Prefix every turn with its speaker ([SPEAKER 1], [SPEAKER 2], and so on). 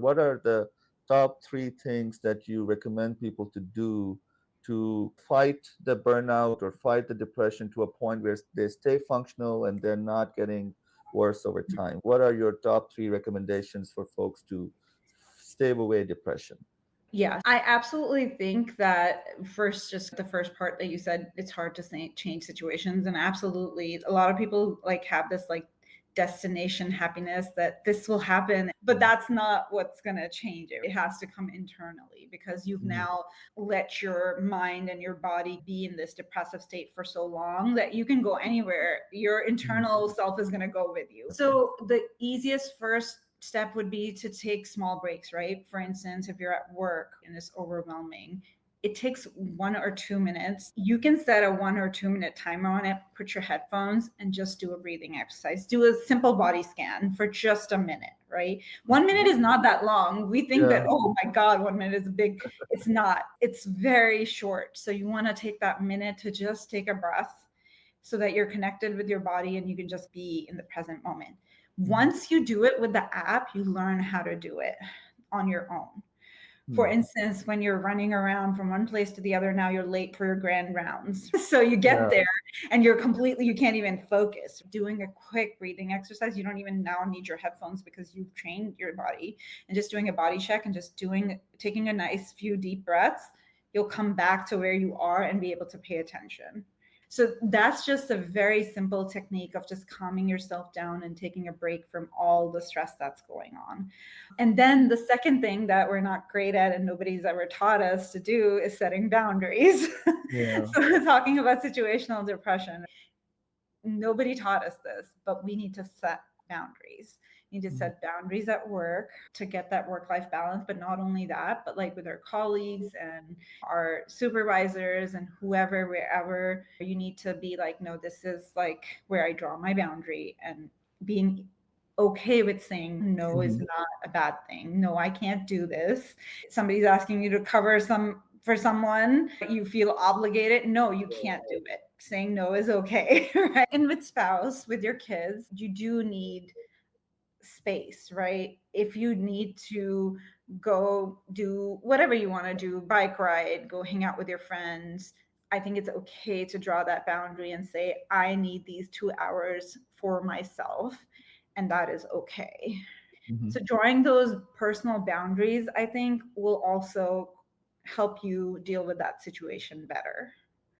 [SPEAKER 1] What are the top three things that you recommend people to do to fight the burnout or fight the depression to a point where they stay functional and they're not getting worse over time? What are your top three recommendations for folks to stay away depression?
[SPEAKER 2] Yeah, I absolutely think that first, just the first part that you said, it's hard to say, change situations. And absolutely, a lot of people like have this like destination happiness that this will happen, but that's not what's going to change it. It has to come internally because you've
[SPEAKER 1] Mhm.
[SPEAKER 2] now let your mind and your body be in this depressive state for so long that you can go anywhere. Your
[SPEAKER 1] Mhm.
[SPEAKER 2] internal self is going to go with you. So the easiest first step would be to take small breaks, right? For instance, if you're at work and it's overwhelming, it takes 1 or 2 minutes. You can set a 1 or 2 minute timer on it, put your headphones, and just do a breathing exercise. Do a simple body scan for just a minute, right? 1 minute is not that long. We think that,
[SPEAKER 1] Yeah.
[SPEAKER 2] oh my God, 1 minute is a big, it's not. It's very short. So you want to take that minute to just take a breath so that you're connected with your body and you can just be in the present moment.
[SPEAKER 1] Mhm.
[SPEAKER 2] Once you do it with the app, you learn how to do it on your own. For
[SPEAKER 1] Mhm.
[SPEAKER 2] instance, when you're running around from one place to the other, now you're late for your grand rounds. So you
[SPEAKER 1] Yeah.
[SPEAKER 2] get there and you're completely, you can't even focus. Doing a quick breathing exercise, you don't even now need your headphones because you've trained your body, and just doing a body check and just taking a nice few deep breaths, you'll come back to where you are and be able to pay attention. So that's just a very simple technique of just calming yourself down and taking a break from all the stress that's going on. And then the second thing that we're not great at and nobody's ever taught us to do is setting boundaries.
[SPEAKER 1] Yeah.
[SPEAKER 2] So we're talking about situational depression. Nobody taught us this, but we need to set boundaries. We need to
[SPEAKER 1] Mhm.
[SPEAKER 2] set boundaries at work to get that work life balance. But not only that, but like with our colleagues and our supervisors and whoever, wherever, you need to be like, no, this is like where I draw my boundary, and being okay with saying no is
[SPEAKER 1] Mhm.
[SPEAKER 2] not a bad thing. No, I can't do this. Somebody's asking you to cover some for someone, you feel obligated. No, you can't do it. Saying no is okay, right? And with spouse, with your kids, you do need space, right? If you need to go do whatever you want to do, bike ride, go hang out with your friends, I think it's okay to draw that boundary and say, I need these 2 hours for myself, and that is okay.
[SPEAKER 1] Mhm.
[SPEAKER 2] So drawing those personal boundaries, I think, will also help you deal with that situation better.